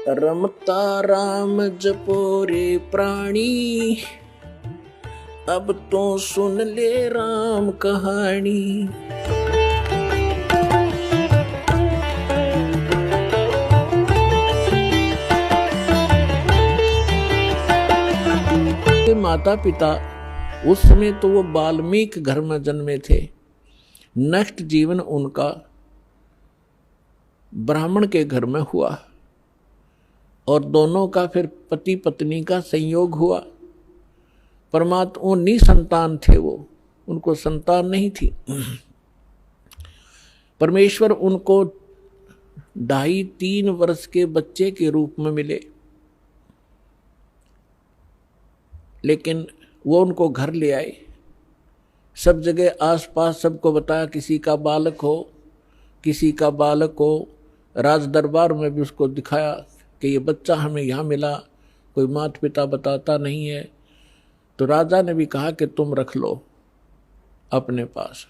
रमता राम जपो रे प्राणी, अब तो सुन ले राम कहानी। माता पिता उस समय तो वो वाल्मीकि घर में जन्मे थे। नेक्स्ट जीवन उनका ब्राह्मण के घर में हुआ और दोनों का फिर पति पत्नी का संयोग हुआ। परमात्मा निसंतान थे, वो उनको संतान नहीं थी। परमेश्वर उनको 2.5-3 वर्ष के बच्चे के रूप में मिले, लेकिन वो उनको घर ले आए। सब जगह आसपास सबको बताया किसी का बालक हो, किसी का बालक हो। राज दरबार में भी उसको दिखाया कि ये बच्चा हमें यहाँ मिला, कोई माता पिता बताता नहीं है। तो राजा ने भी कहा कि तुम रख लो अपने पास,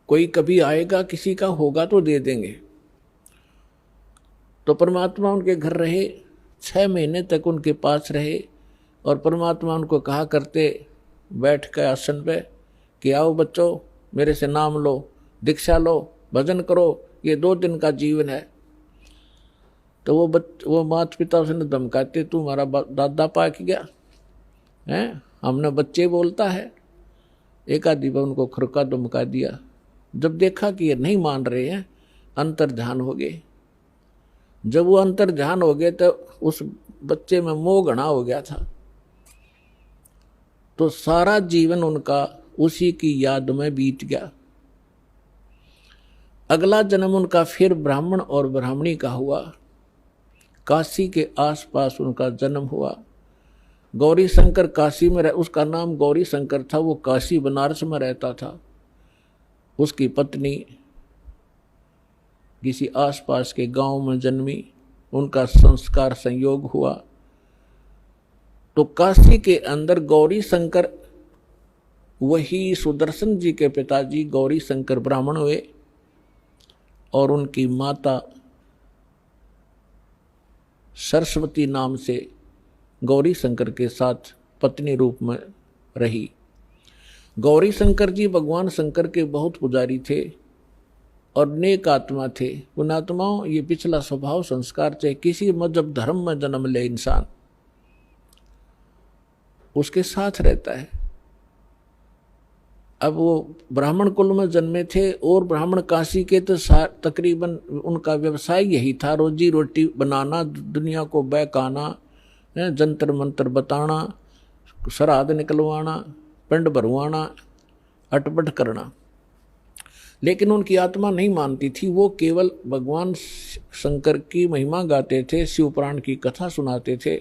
कोई कभी आएगा किसी का होगा तो दे देंगे। तो परमात्मा उनके घर रहे, 6 महीने तक उनके पास रहे और परमात्मा उनको कहा करते बैठ के आसन पे कि आओ बच्चों, मेरे से नाम लो, दीक्षा लो, भजन करो, ये 2 दिन का जीवन है। तो वो माता पिता उसने धमकाते, तू हमारा दादा पाक गया है, हमने बच्चे बोलता है। एक आधी बार उनको खुरका धमका दिया। जब देखा कि ये नहीं मान रहे हैं, अंतर ध्यान हो गए। जब वो अंतर ध्यान हो गए तो उस बच्चे में मोह घना हो गया था। तो सारा जीवन उनका उसी की याद में बीत गया। अगला जन्म उनका फिर ब्राह्मण और ब्राह्मणी का हुआ। काशी के आसपास उनका जन्म हुआ। गौरी शंकर काशी में उसका नाम गौरी शंकर था, वो काशी बनारस में रहता था। उसकी पत्नी किसी आसपास के गांव में जन्मी, उनका संस्कार संयोग हुआ। तो काशी के अंदर गौरी शंकर, वही सुदर्शन जी के पिताजी गौरी शंकर ब्राह्मण हुए और उनकी माता सरस्वती नाम से गौरी शंकर के साथ पत्नी रूप में रही। गौरी शंकर जी भगवान शंकर के बहुत पुजारी थे और नेक आत्मा थे। उन आत्माओं ये पिछला स्वभाव संस्कार से किसी मजहब धर्म में जन्म ले इंसान उसके साथ रहता है। अब वो ब्राह्मण कुल में जन्मे थे और ब्राह्मण काशी के तो तकरीबन उनका व्यवसाय यही था, रोजी रोटी बनाना, दुनिया को बहकाना, जंतर मंतर बताना, श्राद्ध निकलवाना, पिंड भरवाना, अटपट करना। लेकिन उनकी आत्मा नहीं मानती थी। वो केवल भगवान शंकर की महिमा गाते थे, शिव पुराण की कथा सुनाते थे।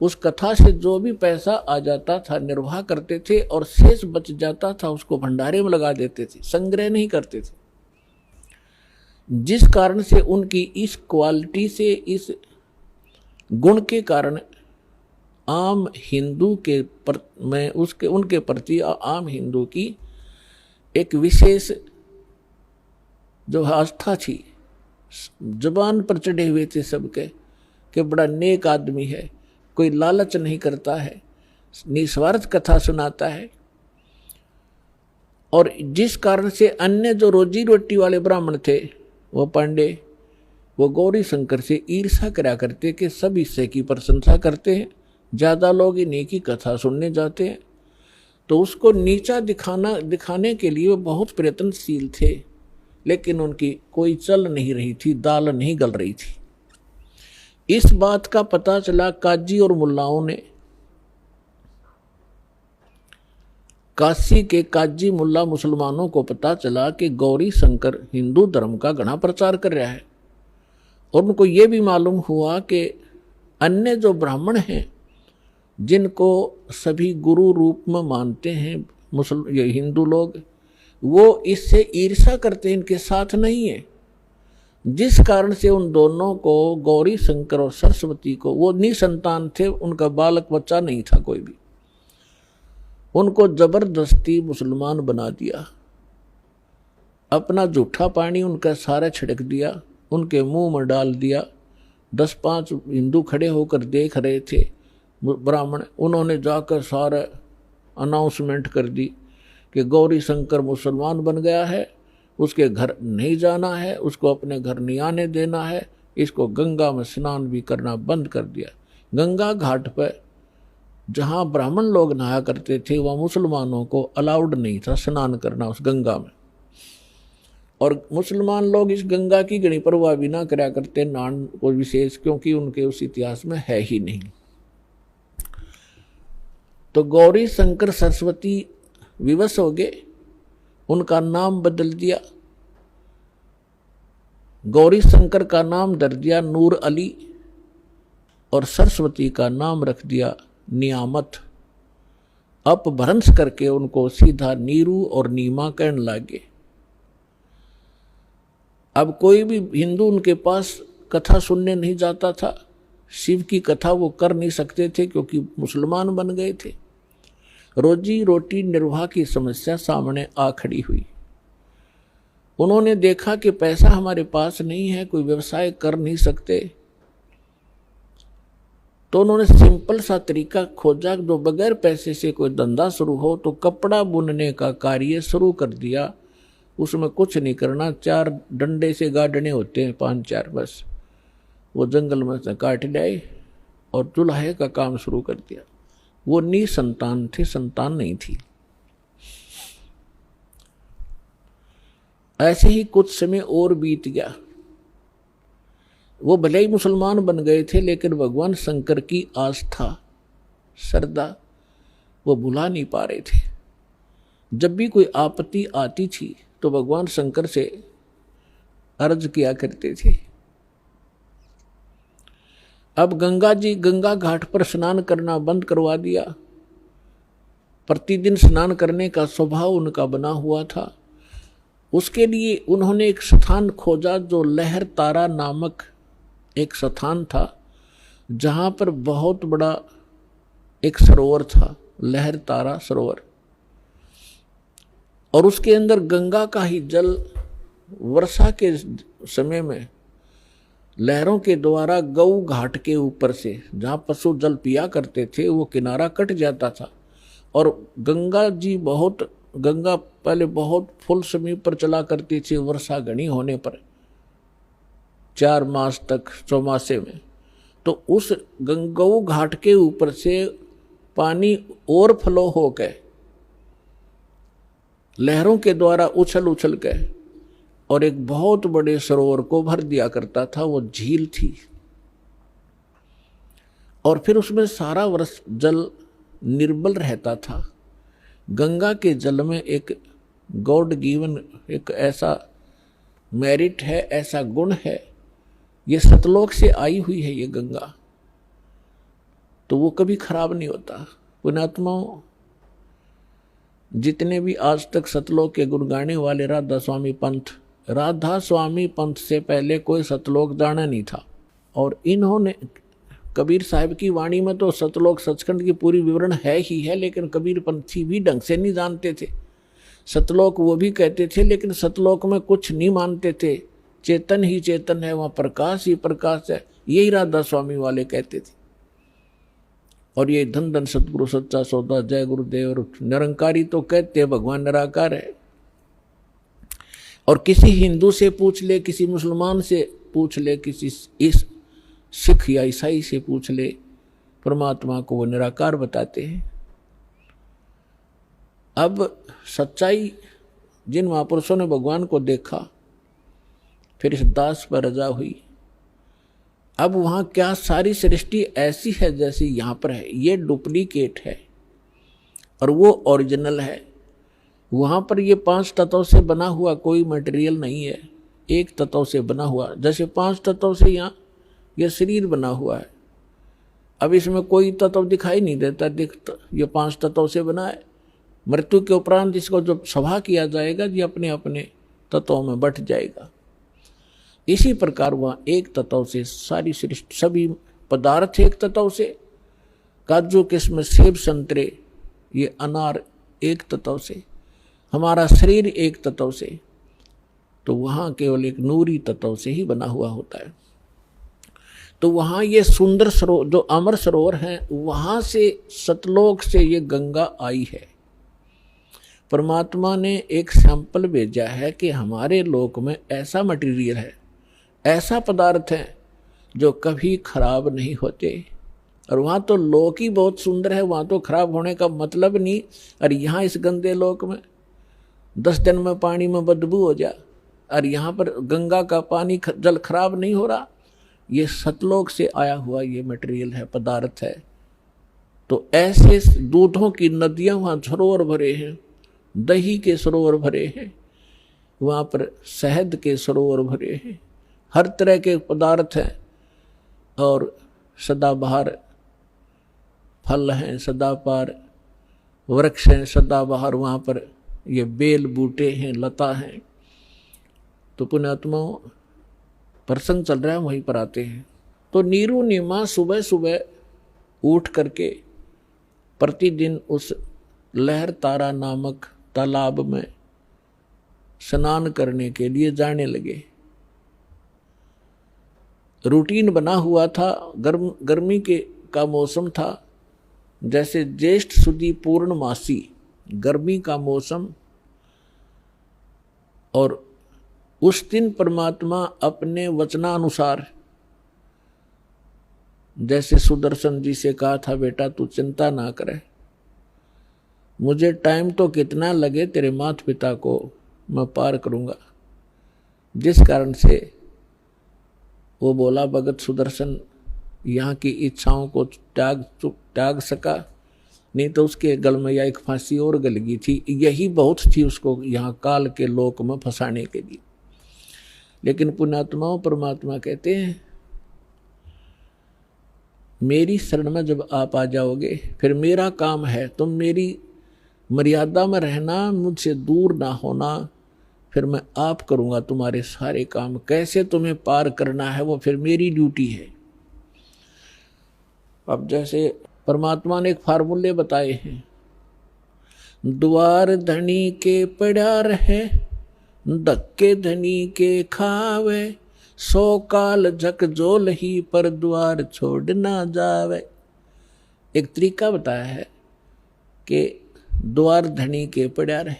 उस कथा से जो भी पैसा आ जाता था निर्वाह करते थे और शेष बच जाता था उसको भंडारे में लगा देते थे, संग्रह नहीं करते थे। जिस कारण से उनकी इस क्वालिटी से, इस गुण के कारण आम हिंदू के में उनके प्रति आम हिंदू की एक विशेष जो आस्था थी, जुबान पर चढ़े हुए थे सबके कि बड़ा नेक आदमी है, कोई लालच नहीं करता है, निस्वार्थ कथा सुनाता है। और जिस कारण से अन्य जो रोजी रोटी वाले ब्राह्मण थे, वो पांडे, वो गौरी शंकर से ईर्ष्या करा करते कि सब इससे की प्रशंसा करते हैं, ज़्यादा लोग इन्हीं की कथा सुनने जाते हैं। तो उसको नीचा दिखाने के लिए वो बहुत प्रयत्नशील थे, लेकिन उनकी कोई चल नहीं रही थी, दाल नहीं गल रही थी। इस बात का पता चला काजी और मुल्लाओं ने। काशी के काजी मुल्ला मुसलमानों को पता चला कि गौरी शंकर हिंदू धर्म का घना प्रचार कर रहा है। और उनको ये भी मालूम हुआ कि अन्य जो ब्राह्मण हैं, जिनको सभी गुरु रूप में मानते हैं ये हिंदू लोग, वो इससे ईर्ष्या करते हैं, इनके साथ नहीं है। जिस कारण से उन दोनों को, गौरी शंकर और सरस्वती को, वो निसंतान थे, उनका बालक बच्चा नहीं था कोई भी, उनको जबरदस्ती मुसलमान बना दिया। अपना जूठा पानी उनका सारा छिड़क दिया उनके मुंह में डाल दिया। 10-5 हिंदू खड़े होकर देख रहे थे ब्राह्मण, उन्होंने जाकर सारा अनाउंसमेंट कर दी कि गौरी शंकर मुसलमान बन गया है, उसके घर नहीं जाना है, उसको अपने घर नहीं आने देना है, इसको गंगा में स्नान भी करना बंद कर दिया। गंगा घाट पर जहाँ ब्राह्मण लोग नहाया करते थे वह मुसलमानों को अलाउड नहीं था स्नान करना उस गंगा में, और मुसलमान लोग इस गंगा की गणी परवाह भी ना कराया करते नहान को विशेष, क्योंकि उनके उस इतिहास में है ही नहीं। तो गौरी शंकर सरस्वती विवश हो गए, उनका नाम बदल दिया। गौरी शंकर का नाम धर दिया नूर अली और सरस्वती का नाम रख दिया नियामत। अपभ्रंश करके उनको सीधा नीरू और नीमा कहने लगे। अब कोई भी हिंदू उनके पास कथा सुनने नहीं जाता था, शिव की कथा वो कर नहीं सकते थे क्योंकि मुसलमान बन गए थे। रोजी रोटी निर्वाह की समस्या सामने आ खड़ी हुई। उन्होंने देखा कि पैसा हमारे पास नहीं है, कोई व्यवसाय कर नहीं सकते, तो उन्होंने सिंपल सा तरीका खोजा जो बगैर पैसे से कोई धंधा शुरू हो। तो कपड़ा बुनने का कार्य शुरू कर दिया। उसमें कुछ नहीं करना, 4 डंडे से गाड़ने होते हैं, 5-4 बस, वो जंगल में से काट लाए और चूल्हे का काम शुरू कर दिया। वो निसंतान थे, संतान नहीं थी। ऐसे ही कुछ समय और बीत गया। वो भले ही मुसलमान बन गए थे, लेकिन भगवान शंकर की आस्था श्रद्धा वो भुला नहीं पा रहे थे। जब भी कोई आपत्ति आती थी तो भगवान शंकर से अर्ज किया करते थे। अब गंगा घाट पर स्नान करना बंद करवा दिया। प्रतिदिन स्नान करने का स्वभाव उनका बना हुआ था। उसके लिए उन्होंने एक स्थान खोजा जो लहर तारा नामक एक स्थान था, जहाँ पर बहुत बड़ा एक सरोवर था, लहर तारा सरोवर, और उसके अंदर गंगा का ही जल वर्षा के समय में लहरों के द्वारा गऊ घाट के ऊपर से जहाँ पशु जल पिया करते थे वो किनारा कट जाता था। और गंगा पहले बहुत फुल समय पर चला करती थी वर्षा घनी होने पर, 4 मास तक चौमासे में। तो उस गऊ घाट के ऊपर से पानी और फ्लो होकर लहरों के द्वारा उछल उछल के और एक बहुत बड़े सरोवर को भर दिया करता था। वो झील थी और फिर उसमें सारा वर्ष जल निर्मल रहता था। गंगा के जल में एक गॉड गिवन एक ऐसा मेरिट है, ऐसा गुण है, ये सतलोक से आई हुई है ये गंगा, तो वो कभी खराब नहीं होता। पुण्यात्माओं, जितने भी आज तक सतलोक के गुण गाने वाले राधा स्वामी पंथ से पहले कोई सतलोक जाना नहीं था। और इन्होंने कबीर साहब की वाणी में तो सतलोक सचखंड की पूरी विवरण है ही है, लेकिन कबीर पंथी भी ढंग से नहीं जानते थे। सतलोक वो भी कहते थे, लेकिन सतलोक में कुछ नहीं मानते थे। चेतन ही चेतन है, वहाँ प्रकाश ही प्रकाश है, यही राधा स्वामी वाले कहते थे। और ये धन धन सतगुरु सच्चा सौदा जय गुरुदेव और निरंकारी तो कहते हैं भगवान निराकार है। और किसी हिंदू से पूछ ले, किसी मुसलमान से पूछ ले, किसी इस सिख या ईसाई से पूछ ले, परमात्मा को वो निराकार बताते हैं। अब सच्चाई, जिन महापुरुषों ने भगवान को देखा, फिर इस दास पर रजा हुई। अब वहाँ क्या सारी सृष्टि ऐसी है जैसी यहाँ पर है, ये डुप्लीकेट है और वो ओरिजिनल है। वहाँ पर ये 5 तत्वों से बना हुआ कोई मटेरियल नहीं है, एक तत्व से बना हुआ। जैसे 5 तत्वों से यहाँ ये शरीर बना हुआ है, अब इसमें कोई तत्व दिखाई नहीं देता, ये 5 तत्वों से बना है। मृत्यु के उपरांत इसको जब सभा किया जाएगा, ये अपने अपने तत्वों में बट जाएगा। इसी प्रकार वह एक तत्व से सारी सृष्टि, सभी पदार्थ एक तत्व से, काजू किस्म सेब संतरे ये अनार एक तत्व से, हमारा शरीर एक तत्व से, तो वहाँ केवल एक नूरी तत्व से ही बना हुआ होता है। तो वहाँ ये सुंदर सरोवर जो अमर सरोवर है, वहाँ से सतलोक से ये गंगा आई है। परमात्मा ने एक सैंपल भेजा है कि हमारे लोक में ऐसा मटेरियल है, ऐसा पदार्थ है जो कभी खराब नहीं होते। और वहाँ तो लोक ही बहुत सुंदर है, वहाँ तो खराब होने का मतलब नहीं। और यहाँ इस गंदे लोक में 10 दिन में पानी में बदबू हो जा, और यहाँ पर गंगा का पानी जल खराब नहीं हो रहा। ये सतलोक से आया हुआ ये मटेरियल है, पदार्थ है। तो ऐसे दूधों की नदियाँ वहाँ सरोवर भरे हैं, दही के सरोवर भरे हैं, वहाँ पर शहद के सरोवर भरे हैं, हर तरह के पदार्थ हैं। और सदाबहार फल हैं, सदाबहार वृक्ष हैं, सदाबहार वहाँ पर ये बेल बूटे हैं, लता हैं। तो पुण्यात्माओं, प्रसंग चल रहा है, वहीं पर आते हैं। तो नीरू नीमा सुबह सुबह उठ करके प्रतिदिन उस लहर तारा नामक तालाब में स्नान करने के लिए जाने लगे। रूटीन बना हुआ था, गर्मी का मौसम था, जैसे ज्येष्ठ सुदी पूर्णमासी गर्मी का मौसम। और उस दिन परमात्मा अपने वचनानुसार, जैसे सुदर्शन जी से कहा था, बेटा तू चिंता ना करे, मुझे टाइम तो कितना लगे तेरे माता पिता को मैं पार करूंगा। जिस कारण से वो बोला, भगत सुदर्शन यहाँ की इच्छाओं को त्याग सका, नहीं तो उसके गल में या एक फांसी और गल गई थी। यही बहुत थी उसको यहाँ काल के लोक में फंसाने के लिए। लेकिन पुण्यात्माओं, परमात्मा कहते हैं मेरी शरण में जब आप आ जाओगे, फिर मेरा काम है, तुम मेरी मर्यादा में रहना, मुझसे दूर ना होना, फिर मैं आप करूँगा तुम्हारे सारे काम। कैसे तुम्हें पार करना है वो फिर मेरी ड्यूटी है। अब जैसे परमात्मा ने एक फार्मूले बताए हैं, द्वार धनी के पड़ा रहे, धक्के धनी के खावे, 100 काल झकझोल ही पर द्वार छोड़ ना जावे। एक तरीका बताया है कि द्वार धनी के पड़ा रहे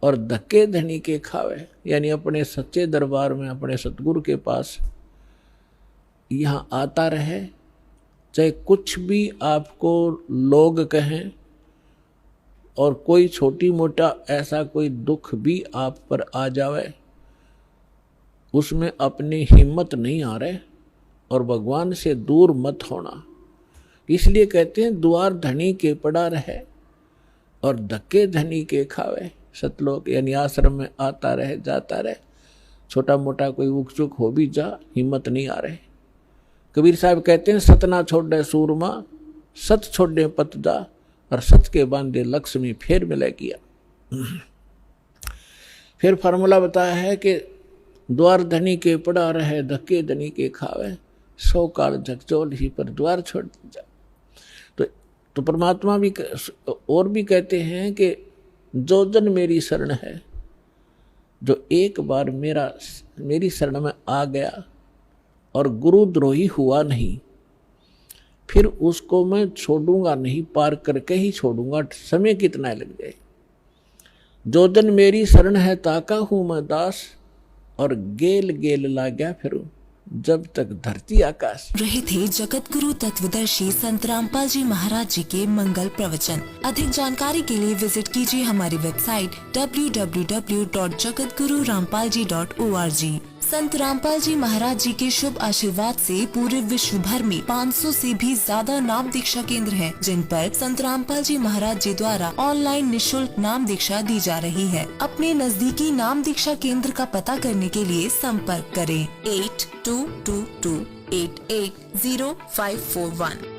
और धक्के धनी के खावे, यानी अपने सच्चे दरबार में, अपने सतगुरु के पास यहाँ आता रहे, चाहे कुछ भी आपको लोग कहें, और कोई छोटी मोटा ऐसा कोई दुख भी आप पर आ जावे, उसमें अपनी हिम्मत नहीं आ रहे और भगवान से दूर मत होना। इसलिए कहते हैं द्वार धनी के पड़ा रहे और धक्के धनी के खावे। सतलोक यानी आश्रम में आता रहे, जाता रहे, छोटा मोटा कोई उक चुक हो भी जा, हिम्मत नहीं आ रहे। कबीर साहब कहते हैं सतना छोड़े सूरमा, सत छोड़े पत जा, और सच के बांधे लक्ष्मी फेर मिले किया। फिर फार्मूला बताया है कि द्वार धनी के पड़ा रहे, धक्के धनी के खावे, 100 काल झकझोल ही पर द्वार छोड़ जा। तो परमात्मा भी और भी कहते हैं कि जो जन मेरी शरण है, जो एक बार मेरी शरण में आ गया और गुरुद्रोही हुआ नहीं, फिर उसको मैं छोड़ूंगा नहीं, पार करके ही छोड़ूंगा, समय कितना लग जाए। जो जन मेरी शरण है ताका हूं मैं दास, और गेल गेल ला गया फिर जब तक धरती आकाश। रहे थे जगत गुरु तत्वदर्शी संत रामपाल जी महाराज जी के मंगल प्रवचन। अधिक जानकारी के लिए विजिट कीजिए हमारी वेबसाइट www.jagatgururampalji.org। संत रामपाल जी महाराज जी के शुभ आशीर्वाद से पूरे विश्व भर में 500 से भी ज्यादा नाम दीक्षा केंद्र हैं, जिन पर संत रामपाल जी महाराज जी द्वारा ऑनलाइन निशुल्क नाम दीक्षा दी जा रही है। अपने नजदीकी नाम दीक्षा केंद्र का पता करने के लिए संपर्क करें 8222880541।